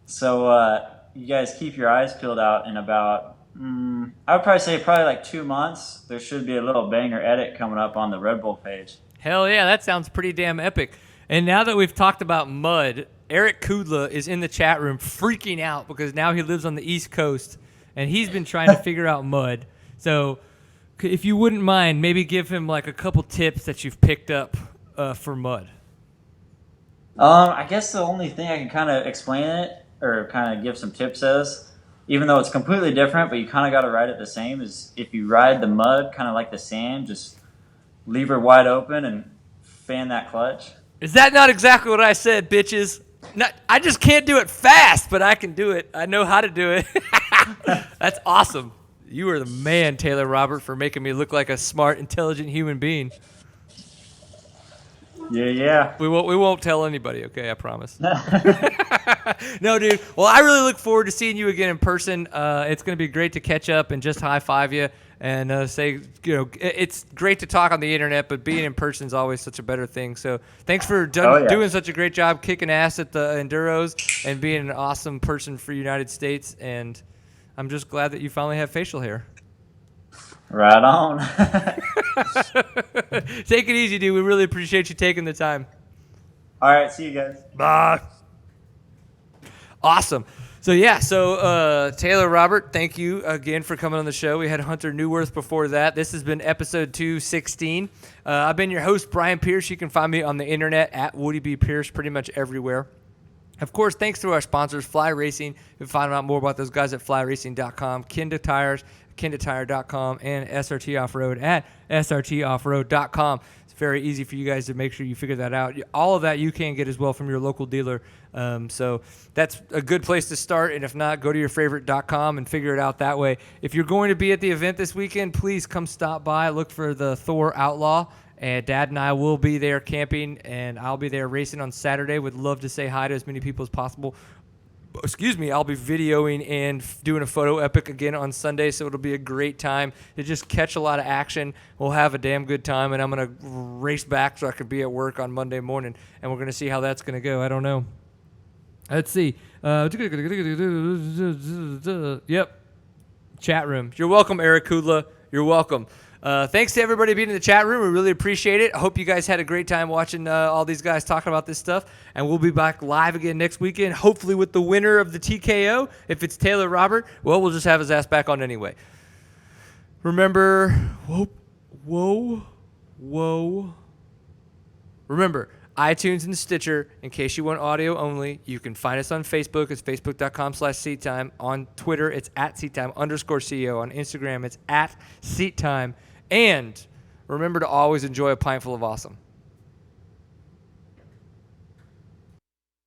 D: So you guys keep your eyes peeled out in about, I would probably say like 2 months. There should be a little banger edit coming up on the Red Bull page.
A: Hell yeah, that sounds pretty damn epic. And now that we've talked about mud, Eric Kudla is in the chat room freaking out because now he lives on the East Coast, and he's been trying to figure out mud. So if you wouldn't mind, maybe give him like a couple tips that you've picked up for mud.
D: I guess the only thing I can kind of explain it or kind of give some tips is, even though it's completely different, but you kind of got to ride it the same, is if you ride the mud kind of like the sand, just lever wide open and fan that clutch.
A: Is that not exactly what I said, bitches? I just can't do it fast, but I can do it. I know how to do it. That's awesome. You are the man, Taylor Robert, for making me look like a smart, intelligent human being.
D: Yeah.
A: We won't tell anybody, okay? I promise. No, dude. Well, I really look forward to seeing you again in person. It's going to be great to catch up and just high-five you and say, it's great to talk on the internet, but being in person is always such a better thing. So thanks for doing such a great job kicking ass at the Enduros and being an awesome person for United States. And I'm just glad that you finally have facial hair.
D: Right on.
A: Take it easy, dude. We really appreciate you taking the time.
D: All right. See you guys.
A: Bye. Awesome. So Taylor Robert, thank you again for coming on the show. We had Hunter Neuwirth before that. This has been episode 216. I've been your host, Brian Pierce. You can find me on the internet at Woody B. Pierce pretty much everywhere. Of course, thanks to our sponsors, Fly Racing. You can find out more about those guys at flyracing.com, Kinda Tires, kindatire.com, and SRT Off-Road at srtoffroad.com. It's very easy for you guys to make sure you figure that out. All of that you can get as well from your local dealer. So that's a good place to start. And if not, go to yourfavorite.com and figure it out that way. If you're going to be at the event this weekend, please come stop by. Look for the Thor Outlaw. And Dad and I will be there camping, and I'll be there racing on Saturday. Would love to say hi to as many people as possible. Excuse me, I'll be videoing and doing a photo epic again on Sunday, so it'll be a great time to just catch a lot of action. We'll have a damn good time, and I'm going to race back so I can be at work on Monday morning, and we're going to see how that's going to go. I don't know. Let's see. Yep. Chat room. You're welcome, Eric Kudla. You're welcome. Thanks to everybody being in the chat room. We really appreciate it. I hope you guys had a great time watching all these guys talking about this stuff. And we'll be back live again next weekend, hopefully with the winner of the TKO. If it's Taylor Robert, well, we'll just have his ass back on anyway. Remember, Remember, iTunes and Stitcher, in case you want audio only. You can find us on Facebook. It's facebook.com/seattime. On Twitter, it's @seattime_CEO. On Instagram, it's @seattime. And remember to always enjoy a pint full of awesome.